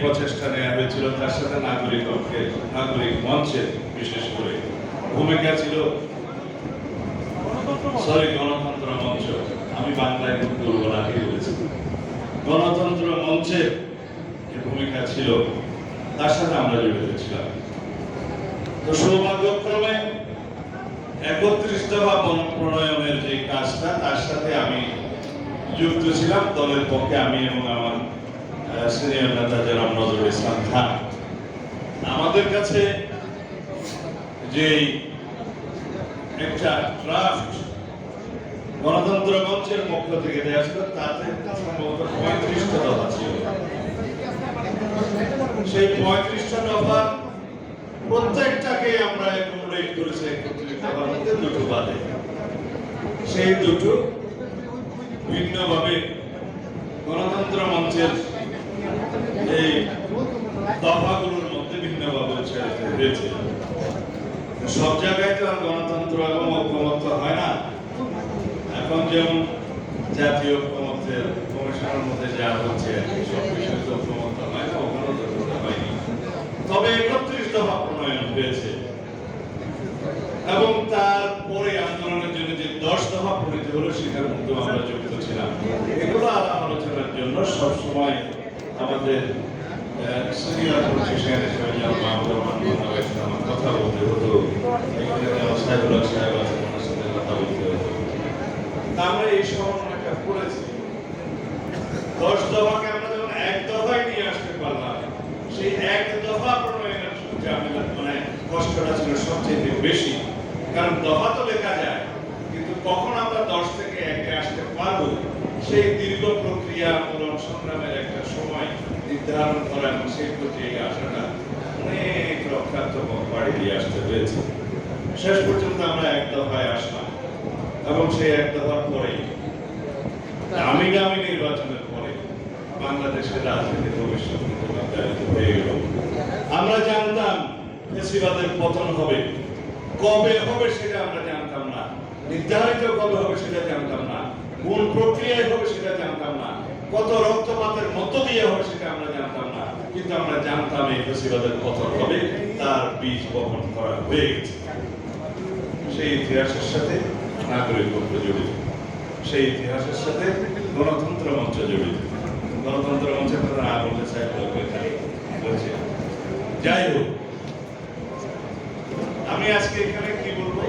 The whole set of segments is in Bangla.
প্রচেষ্টা নেওয়া হয়েছিল তার সাথে নাগরিক মঞ্চের বিশেষ করে ভূমিকা ছিল, গণতন্ত্র মঞ্চ, আমি বাংলায় খুব দুর্বল আগে বলেছি, গণতন্ত্র মঞ্চের যে ভূমিকা ছিল তার সাথে আমরা জড়িত ছিলাম। তো সৌভাগ্যক্রমে 31 দফা প্রণয়নের যে কাজটা তার সাথে আমি যুক্ত ছিলাম দলের পক্ষে, আমি এবং আমার সিনিয়র নেতা জনাব নজরুল ইসলাম খান। আমাদের কাছে যে একটা ড্রাফট গণতন্ত্র মঞ্চের পক্ষ থেকে দেওয়া ছিল তাতে সম্ভবত 35টা দফা ছিল। সেই 35টা দফা প্রত্যেকটাকে আমরা অ্যাকোমোডেট করেছি 31 দফার মধ্যে দুটো বাদে। সেই দুটো ভিন্নভাবে গণতন্ত্র মঞ্চের এই দফাগুলোর মধ্যে ভিন্নভাবে উচ্চারিত হয়েছে। সব জায়গায় তো আর গণতন্ত্র এবং ঐক্যমত্য হয় না। এখন যেমন জাতীয় ঐক্যমত্যের কমিশনের মধ্যে যা হচ্ছে সব বিষয়ে তো ঐক্যমত্য হয় না, ওখানেও তো হয়নি। তবে 31 দফা প্রণয়ন হয়েছে এবং তারপরে আন্দোলনের জন্য যে 10 দফা প্রণীত হলো সেটার মধ্যে আমরা যুক্ত ছিলাম। এগুলো আলাপ আলোচনার জন্য সবসময় আমাদের সিনিয়র পলিটিশিয়ান হিসেবে যেমন মাহমুদুর রহমান আমার কথা বলতে হতো, এখানে যেমন সাহেবুল হক সাহেব আছেন ওনার সাথে কথা বলতে হতো। আমরা এই সমন্বয়টা করেছি। 10 দফাকে আমরা যখন এক দফায় নিয়ে আসতে পারলাম, সেই এক দফা প্রণয়নের মানে কষ্টটা ছিল সবচেয়ে বেশি। কারণ দফা তো লেখা যায়, কিন্তু কখন আমরা 10 থেকে 1-এ আসতে পারবো সেই দীর্ঘ প্রক্রিয়া আন্দোলন সংগ্রামের একটা সময় নির্ধারণ করা এবং সেই প্রক্রিয়ায় আসাটা অনেক রক্ষার্থ বাড়ি দিয়ে আসতে হয়েছে। শেষ পর্যন্ত আমরা এক দফায় আসলাম এবং সেই এক দফার পরে দামি নির্বাচনের পরে বাংলাদেশের রাজনীতি ভবিষ্যৎ নির্ধারিত হয়ে গেল। আমরা জানতাম ফ্যাসিবাদের পতন হবে, কবে হবে সেটা আমরা জানতাম না, নির্ধারিত কবে হবে সেটা জানতাম না, কোন প্রক্রিয়ায় হবে সেটা জানতাম না, কত রক্তপাতের মধ্য দিয়ে হবে সেটা আমরা জানতাম না, কিন্তু আমরা জানতাম এই ফ্যাসিবাদের পতন হবে, তার বীজ বপন করা হয়ে গেছে। সেই ইতিহাসের সাথে নাগরিক ঐক্য জড়িত, সেই ইতিহাসের সাথে গণতন্ত্র মঞ্চ জড়িত। গণতন্ত্র মঞ্চের কথা না বলতে চাই বলছি। যাই হোক, আমি আজকে এখানে কি বলবো,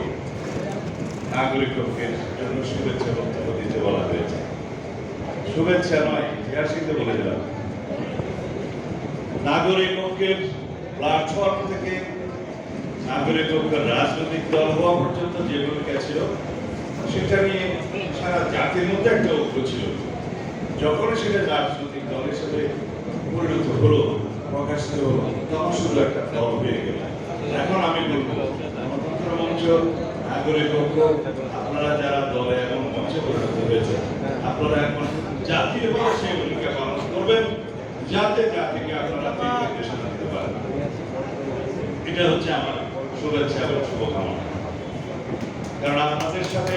নাগরিক ঐক্যের জন্য শুভেচ্ছা বক্তব্য দিতে বলা হয়েছে। শুভেচ্ছা নয়, ইতিহাসই বলে দিলাম। নাগরিক ঐক্যের প্ল্যাটফর্ম থেকে নাগরিক ঐক্যের রাজনৈতিক দল হওয়া পর্যন্ত যে ভূমিকা ছিল সেটা নিয়ে সারা জাতির মধ্যে একটা ঐক্য ছিল। যখন সেটা রাজনৈতিক দল হিসেবে পরিণত হলো, প্রকাশিত হলো, তখন শুধু একটা দল হয়ে গেল। এখন আমি বলবো গণতন্ত্র মঞ্চ, নাগরিক ঐক্য, আপনারা যারা দলে এবং মঞ্চে পরিণত হয়েছে, আপনারা এখন জাতীয়ভাবে সেই ভূমিকা পালন করবেন, যাতে জাতিকে আপনারা নির্দেশনা দিতে পারেন। এটা হচ্ছে আমার শুভেচ্ছা এবং শুভকামনা। কারণ আপনাদের সাথে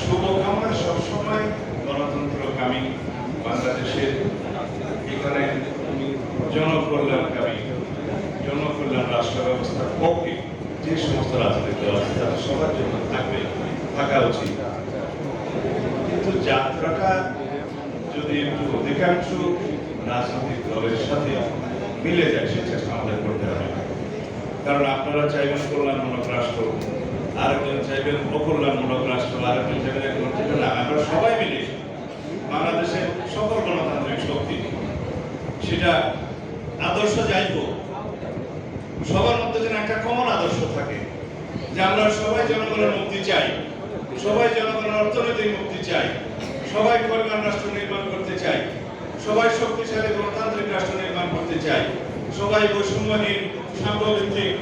শুভকামনা সবসময় গণতন্ত্রকামী বাংলাদেশের এখানে জনকল্যাণকামী, জনকল্যাণ রাষ্ট্র ব্যবস্থার পক্ষে যে সমস্ত রাজনৈতিক দল আছে তাদের সবার জন্য থাকা উচিত। কিন্তু যাত্রাটা যদি একটু অধিকাংশ রাজনৈতিক দলের সাথে মিলে যায় সে চেষ্টা আমাদের করতে হবে। কারণ আপনারা চাইবেন কল্যাণমূলক রাষ্ট্র, আরেকজন চাইবেন অকল্যাণমূলক রাষ্ট্র, আরেকজন চাইবেন না। আমরা সবাই মিলে বাংলাদেশের সকল গণতান্ত্রিক শক্তি, সেটা আদর্শ যাইব, সবার মধ্যে যেন একটা কমন আদর্শ থাকে যে আমরা সবাই জনগণের মুক্তি চাই, সবাই জনগণের অর্থনৈতিক মুক্তি চাই, সবাই কল্যাণ রাষ্ট্র নির্মাণ করতে চাই, সবাই শক্তিশালী গণতান্ত্রিক রাষ্ট্র নির্মাণ করতে চাই, সবাই বৈষম্যহীন, সাম্যভিত্তিক,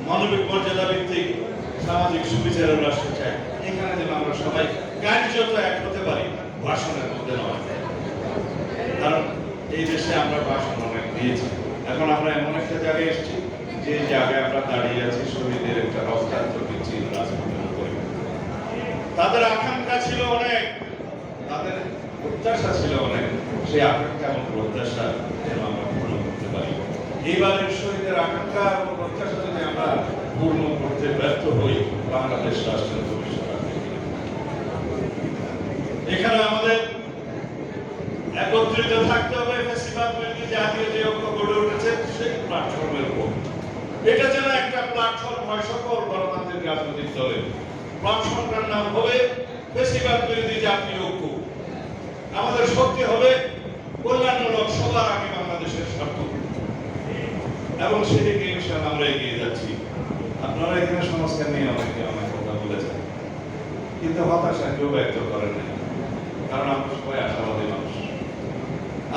মানবিক মর্যাদা ভিত্তিক সামাজিক সুবিচারের রাষ্ট্র চাই। এখানে যেন আমরা সবাই কার্যত এক হতে পারি, ভাষণের মধ্যে নয়। কারণ এই দেশে আমরা ভাষণ অনেক দিয়েছি, এখন আমরা এমন একটা জায়গায় এসেছি যে জায়গায় আমরা দাঁড়িয়ে আছি শহীদের একটা রক্তাক্ত চিহ্ন রাজপথের উপরে। তাদের আকাঙ্ক্ষা ছিল অনেক, তাদের প্রত্যাশা ছিল অনেক, সেই আকাঙ্ক্ষা এবং প্রত্যাশা যেন আমরা পূর্ণ করতে পারি। এইবারের শহীদের আকাঙ্ক্ষা এবং প্রত্যাশা যদি আমরা পূর্ণ করতে ব্যর্থ হই, বাংলাদেশ রাষ্ট্রের ভবিষ্যৎ এখানে আমাদের একত্রিত থাকতে হবে। ফ্যাসিবাদ বিরোধী জাতীয় যে ঐক্য গড়ে উঠেছে সেই প্ল্যাটফর্মের উপর। এটা যেন একটা প্ল্যাটফর্ম হয় সকল গণতান্ত্রিক রাজনৈতিক দলের। প্ল্যাটফর্মটার নাম হবে ফ্যাসিবাদ বিরোধী জাতীয় ঐক্য। আমাদের শক্তি হবে কল্যাণমূলক সবার আগে বাংলাদেশের স্বার্থ, এবং সেদিকে ইনশাআল্লাহ আমরা এগিয়ে যাচ্ছি। আপনারা এখানে সংস্কার নিয়ে অনেকে অনেক কথা বলেছেন, কিন্তু হতাশা কেউ ব্যক্ত করেন না, কারণ আমরা সবাই আশাবাদী মানুষ।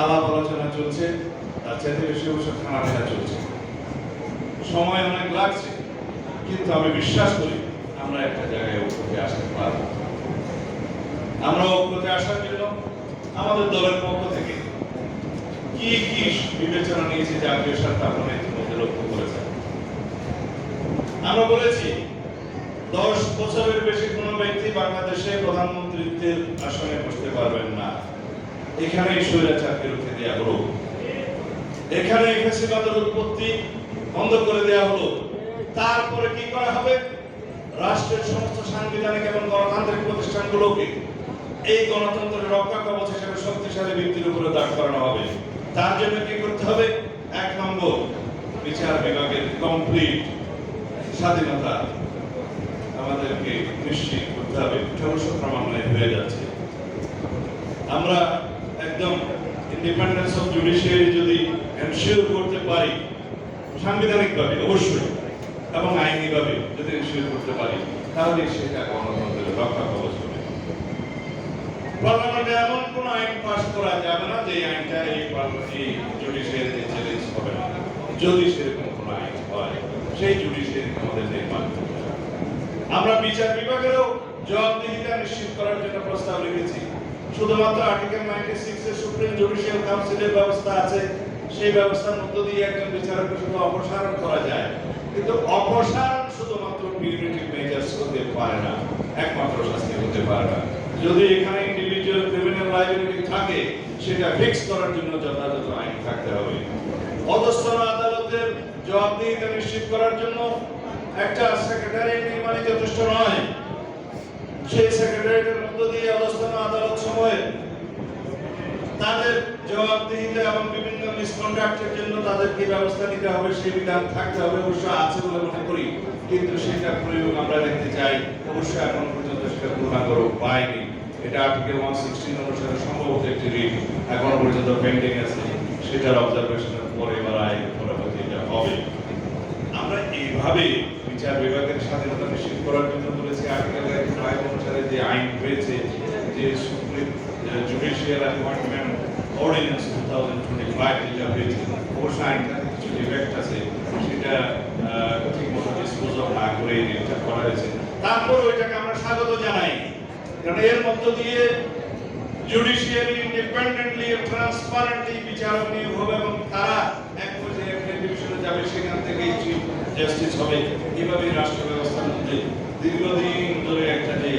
আলাপ আলোচনা চলছে, তার চাইতে বেশি অবশ্য খানাপিনা চলছে, সময় অনেক লাগছে, কিন্তু আমি বিশ্বাস করি আমরা একটা জায়গায় ঐক্যতে আসতে পারব। আমরা ঐক্যতে আসার জন্য আমাদের দলের পক্ষ থেকে কি কি বিবেচনা নিয়েছে জাতীয় স্বার্থ আপনারা ইতিমধ্যে লক্ষ্য করেছেন। আমরা বলেছি 10 বছরের বেশি কোনো ব্যক্তি বাংলাদেশে প্রধানমন্ত্রীত্বের আসনে বসতে পারবেন না। এখানেই স্বৈরাচারকে রুখে দেওয়া হলো, এখানে ফ্যাসিবাদের উৎপত্তি বন্ধ করে দেওয়া হলো। তারপরে কি করা হবে? রাষ্ট্রের সমস্ত সাংবিধানিক এবং গণতান্ত্রিক প্রতিষ্ঠানগুলোকে এই গণতন্ত্রের রক্ষা কবচ হিসেবে শক্তিশালী ভিত্তির উপরে দাঁড় করানো হবে। তার জন্য কি করতে হবে? 1 নম্বর, বিচার বিভাগের কমপ্লিট স্বাধীনতা আমাদেরকে নিশ্চিত করতে হবে। অবশ্য ক্রমান্বয়ে হয়ে যাচ্ছে। আমরা একদম ইন্ডিপেন্ডেন্স অফ জুডিশিয়ারি যদি এনশিওর করতে পারি সাংবিধানিকভাবে অবশ্যই, এবং আইনিভাবে যদি এনশিওর করতে পারি, তাহলে সেটা গণতন্ত্রের রক্ষা কবচ হবে। পার্লামেন্টে এমন কোন আইন পাস করা যাবে না যে আইনটা এই জুডিশিয়ারিতে চ্যালেঞ্জ হবে না। যদি সেরকম কোন আইন হয়, সেই জুডিশিয়ারি আমাদের নির্মাণ করতে হবে। আমরা বিচার বিভাগেরও জবাবদিহিতা নিশ্চিত করার জন্য প্রস্তাব রেখেছি। শুধুমাত্র আর্টিকেল 96 এর সুপ্রিম জুডিশিয়াল কাউন্সিলের ব্যবস্থা আছে, সেই ব্যবস্থার মধ্য দিয়ে একজন বিচারককে শুধু অপসারণ করা যায়, কিন্তু অপসারণ শুধুমাত্র পিউনিটিভ মেজার্স হতে পারে না, একমাত্র শাস্তি হতে পারে না। যদি এখানে ইন্ডিভিজুয়াল ক্রিমিনাল লায়াবিলিটি থাকে, সেটা ফিক্স করার জন্য যথাযথ আইন থাকতে হবে। অধস্তন আদালতের জবাবদিহিতা নিশ্চিত করার জন্য একটা সেক্রেটারিয়েট নির্মাণই যথেষ্ট নয়। সেই সেক্রেটারিয়েটের মধ্য দিয়ে অধস্তন আদালত সময়ে তাদের জবাবদিহিতা এবং বিভিন্ন মিসকন্ডাক্টের জন্য তাদেরকে ব্যবস্থা নিতে হবে, সেই বিধান থাকতে হবে। অবশ্য আছে বলে মনে করি, কিন্তু সেটা প্রয়োগ আমরা দেখতে চাই। অবশ্যই এখন পর্যন্ত সেটা পূর্ণাঙ্গ পায়নি। এটা আর্টিকেল 116 অনুসারে সম্ভবত একটি রিট এখনো পর্যন্ত পেন্ডিং আছে, সেটার অবজারভেশনের পরে বা রায়ের পরবর্তী এটা হবে। আমরা এইভাবে বিচার বিভাগের স্বাধীনতা নিশ্চিত করার জন্য বলেছি আর্টিকেল 5 অনুসারে যে আইন হয়েছে, যে সুপ্রিম জুডিশিয়াল অ্যাপয়েন্টমেন্ট অর্ডিন্যান্স 2025 যেটা হয়েছে, অবশ্য আইনটাতে কিছু ডিফেক্ট আছে, সেটা ঠিকমতো ডিসপোজ না করে এটা করা হয়েছে। তারপর ওইটাকে আমরা স্বাগত জানাই, কারণ এর মধ্য দিয়ে জুডিশিয়ারি ইন্ডিপেন্ডেন্টলি ট্রান্সপারেন্টলি বিচারক নিয়োগ হবে এবং তারা এক পর্যায়ে একটা ডিভিশনে যাবে, সেখান থেকে চিফ জাস্টিস হবে। এইভাবে রাষ্ট্র ব্যবস্থার মধ্যে দীর্ঘদিন ধরে একটা যে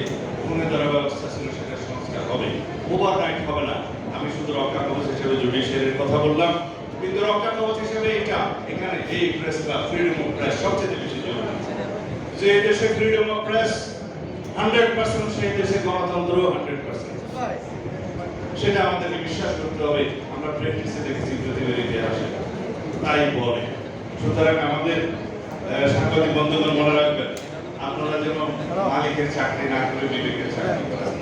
ভূমিধরা ব্যবস্থা ছিল সেটা সংস্কার হবে, ওভারনাইট হবে না। আমি শুধু রক্ষা কবচ হিসেবে জুডিশিয়ারির কথা বললাম, কিন্তু রক্ষা কবচ হিসেবে এটা এখানে এই প্রেস বা ফ্রিডম অফ প্রেস সবচেয়ে বেশি জরুরি। যে দেশে ফ্রিডম অফ প্রেস 100%, সেই দেশে গণতন্ত্র 100%। সেটা আমাদেরকে বিশ্বাস করতে হবে। আমরা প্র্যাকটিসে দেখেছি পৃথিবীর ইতিহাসে তাই বলে। সুতরাং আমাদের সাংবাদিক বন্ধুগণ মনে রাখবেন, আপনারা যেন মালিকের চাকরি না করে বিবেকের চাকরি করেন।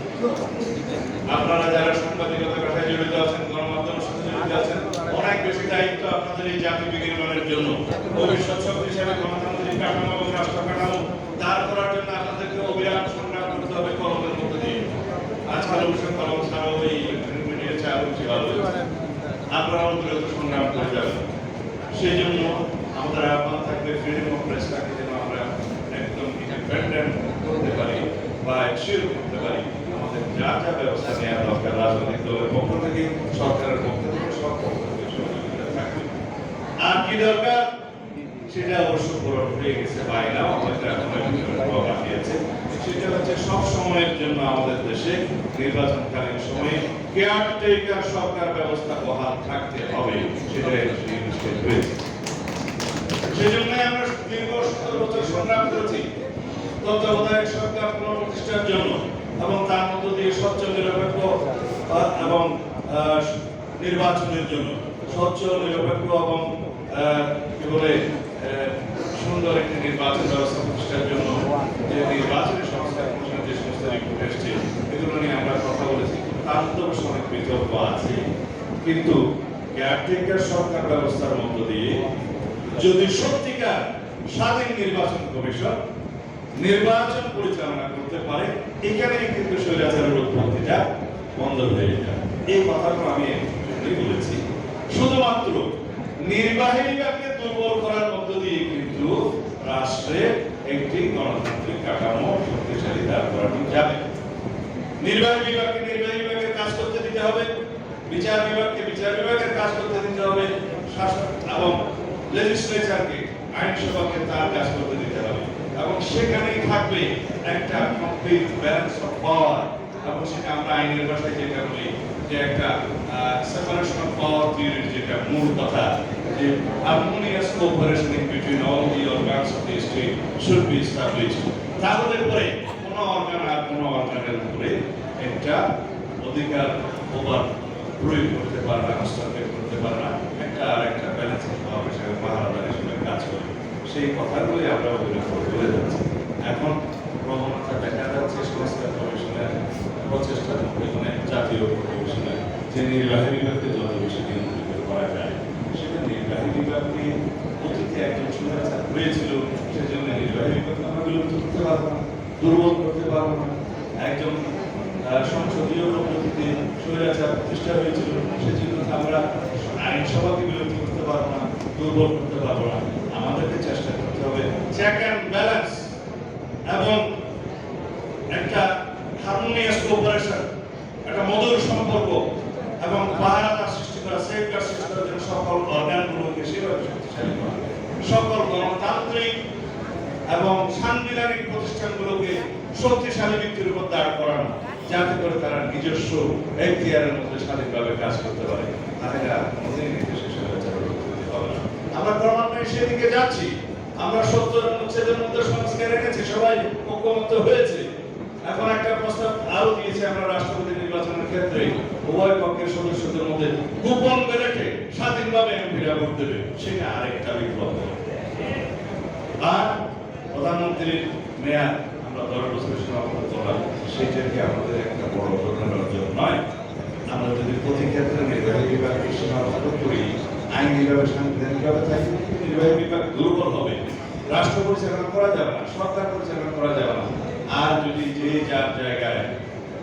আপনারা যারা সাংবাদিকতার পেশায় জড়িত আছেন, গণমাধ্যমের সাথে জড়িত আছেন, অনেক বেশি দায়িত্ব আপনাদের এই জাতি বিনির্মাণের জন্য। ভবিষ্যৎ শক্তি হিসেবে গণতান্ত্রিক কাঠামো এবং রাষ্ট্র কাঠামো দাঁড় করার জন্য আপনাদেরকে অবিরাম সংগ্রাম করতে হবে কলমের মধ্যে দিয়ে। আজকাল অবশ্য কলম ছাড়াও এই ইলেকট্রনিক মিডিয়া চালু ভালো হয়েছে, আপনারাও বিরত সংগ্রাম করে যাবেন। সেই জন্য আমাদের আহ্বান থাকবে ফ্রিডম অফ প্রেসটাকে যেন আমরা একদম ইন্ডিপেন্ডেন্ট করতে পারি বা এনশিওর করতে পারি। আমাদের যা যা ব্যবস্থা নেওয়া দরকার রাজনৈতিক দলের পক্ষ থেকে, সরকারের পক্ষ থেকে, সব পক্ষ থেকে সহযোগিতা থাকবে। আর কি দরকার সেটা অবশ্যই অবশ্য পূরণ হয়ে গেছে বাইনাও আমাদের এখন বাকি আছে। সেটা হচ্ছে সব সময়ের জন্য আমাদের দেশে নির্বাচনকালীন সময়ে কেয়ারটেকার সরকার ব্যবস্থা বহাল থাকতে হবে, সেটা নিশ্চিত হয়েছে। সেজন্য আমরা দীর্ঘ 17 বছর সংগ্রাম করেছি তত্ত্বাবধায়ক সরকার পুনঃপ্রতিষ্ঠার জন্য, এবং তার মধ্য দিয়ে স্বচ্ছ নিরপেক্ষ এবং নির্বাচনের জন্য, স্বচ্ছ নিরপেক্ষ এবং কি বলে সুন্দর একটি নির্বাচন ব্যবস্থা প্রতিষ্ঠার জন্য যে নির্বাচনের সংস্কার কমিশনের যে সমস্ত রিপোর্ট এসেছে এগুলো নিয়ে আমরা কথা বলেছি। তার মধ্যে অবশ্য অনেক বিতর্ক আছে, কিন্তু কেয়ারটেকার সরকার ব্যবস্থার মধ্য দিয়ে যদি সত্যিকার স্বাধীন নির্বাচন কমিশন নির্বাচন পরিচালনা করতে পারে, এখানেই কিন্তু স্বৈরাচারের উৎপত্তিটা বন্ধ হয়ে যায়। এই কথাগুলো আমি বলেছি। শুধুমাত্র নির্বাহী বিভাগকে দুর্বল করার মধ্য দিয়ে কিন্তু রাষ্ট্রে একটি গণতান্ত্রিক কাঠামো শক্তিশালী দাঁড় করানো যাবে। নির্বাহী বিভাগকে নির্বাহী বিভাগের কাজ করতে দিতে হবে, বিচার বিভাগকে বিচার বিভাগের কাজ করতে দিতে হবে, শাসক এবং লেজিসলেচারকে আইনসভাকে তার কাজ করতে দিতে হবে, এবং সেখানেই থাকবে একটা কমপ্লিট ব্যালেন্স অফ পাওয়ার। এবং সেটা আমরা আইনের ভাষায় যেটা বলি যে একটা সেপারেশন অফ পাওয়ার থিওরির যেটা মূল কথা, যে harmonious cooperation between all the organs of the state should be established. তাহলে পরে কোনো অর্গান আর কোনো অর্গানের উপরে একটা অধিকার ওভার প্রয়োগ করতে পারে না, হস্তক্ষেপ করতে পারে না, একটা আর একটা ব্যালেন্সিং পাওয়ার হিসেবে পাহারাদার হিসেবে কাজ করে। সেই কথাগুলোই আমরা অভিনয় বলে যাচ্ছি। এখন প্রবণতা দেখা যাচ্ছে সংস্কার কমিশনের প্রচেষ্টার মধ্যে, মানে জাতীয় কমিশনের যে নির্বাহী বিভাগকে যত বেশি নিয়ন্ত্রিত করা যায়, সেটা নির্বাহী বিভাগকে অতীতে একজন স্বৈরাচার হয়েছিল, সেজন্য নির্বাহী বিভাগকে আমরা বিলুপ্ত করতে পারবো না, দুর্বল করতে পারবো না। একজন সংসদীয় পদ্ধতিতে স্বৈরাচার প্রতিষ্ঠা হয়েছিল, সেজন্য আমরা আইনসভাকে বিলুপ্ত করতে পারবো না, দুর্বল করতে পারবো না। আমাদেরকে চেষ্টা করতে হবে চেক অ্যান্ড ব্যালেন্স এবং একটা হারমোনিয়াস কোঅপারেশন, একটা মধুর সম্পর্ক এবং পাহারাদার সৃষ্টি করা, সেফগার্ড সৃষ্টি করার জন্য সকল অর্গানগুলোকে সেভাবে শক্তিশালী করা, সকল গণতান্ত্রিক এবং সাংবিধানিক প্রতিষ্ঠানগুলোকে শক্তিশালী ভিত্তির উপর দাঁড় করানো, যাতে করে তারা নিজস্ব এখতিয়ারের মধ্যে স্বাধীনভাবে কাজ করতে পারে। তাহলে কোনোদিন দেশে স্বৈরাচারের উৎপত্তি হবে না। আমরা ক্রমান্বয়ে সেদিকে যাচ্ছি। আমরা 70 অনুচ্ছেদের মধ্যে সংস্কার এনেছি, সবাই ঐক্যমত্য হয়েছে। এখন একটা প্রস্তাব আরো দিয়েছে আমরা রাষ্ট্রপতি নির্বাচনের ক্ষেত্রে উভয় পক্ষের সদস্যদের মধ্যে গোপন ব্যালটে স্বাধীনভাবে এমপিরা ভোট দেবে, সেটা আরেকটা বিপ্লব। আর প্রধানমন্ত্রীর মেয়াদ আমরা 10 বছরের সীমাবদ্ধ করলাম, সেটাকে আমাদের একটা বড় ঘটনার অর্জন নয়। আমরা যদি প্রতি ক্ষেত্রে নির্বাহী বিভাগকে সীমাবদ্ধ করি, আইনিভাবে সাংবিধানিকভাবে থাকি, নির্বাহী বিভাগ দুর্বল হবে, রাষ্ট্র পরিচালনা করা যাবে না, সরকার পরিচালনা করা যাবে না। আর যদি যে যার জায়গায়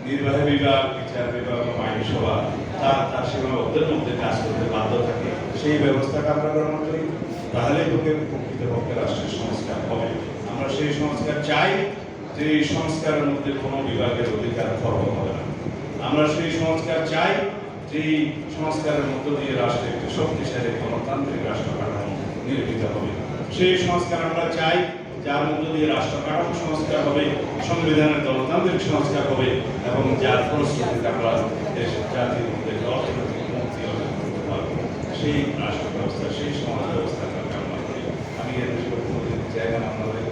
নির্বাহী বিভাগ, বিচার বিভাগ এবং আইনসভা তার সীমাবদ্ধের মধ্যে কাজ করতে বাধ্য থাকে, সেই ব্যবস্থাটা আমরা গ্রহণ করি, তাহলে প্রকৃতপক্ষে রাষ্ট্রের সংস্কার হবে। আমরা সেই সংস্কার চাই, যে এই সংস্কারের মধ্যে কোনো বিভাগের অধিকার খর্ব হবে না। আমরা সেই সংস্কার চাই, যে এই সংস্কারের মধ্য দিয়ে রাষ্ট্রে একটি শক্তিশালী গণতান্ত্রিক রাষ্ট্র কাঠামো নির্মিত হবে। সেই সংস্কার আমরা চাই, যার মধ্য দিয়ে রাষ্ট্র কাঠামো সংস্কার হবে, সংবিধানের গণতান্ত্রিক সংস্কার হবে, এবং যার ফলশ্রুতিতে আমরা দেশের জাতির মধ্যে অর্থনৈতিক মুক্তি অর্জন করতে পারবো। সেই রাষ্ট্র ব্যবস্থা, সেই সমাজ ব্যবস্থা কামনা করি। আমি এর বিষয়ে জায়গা আমাদের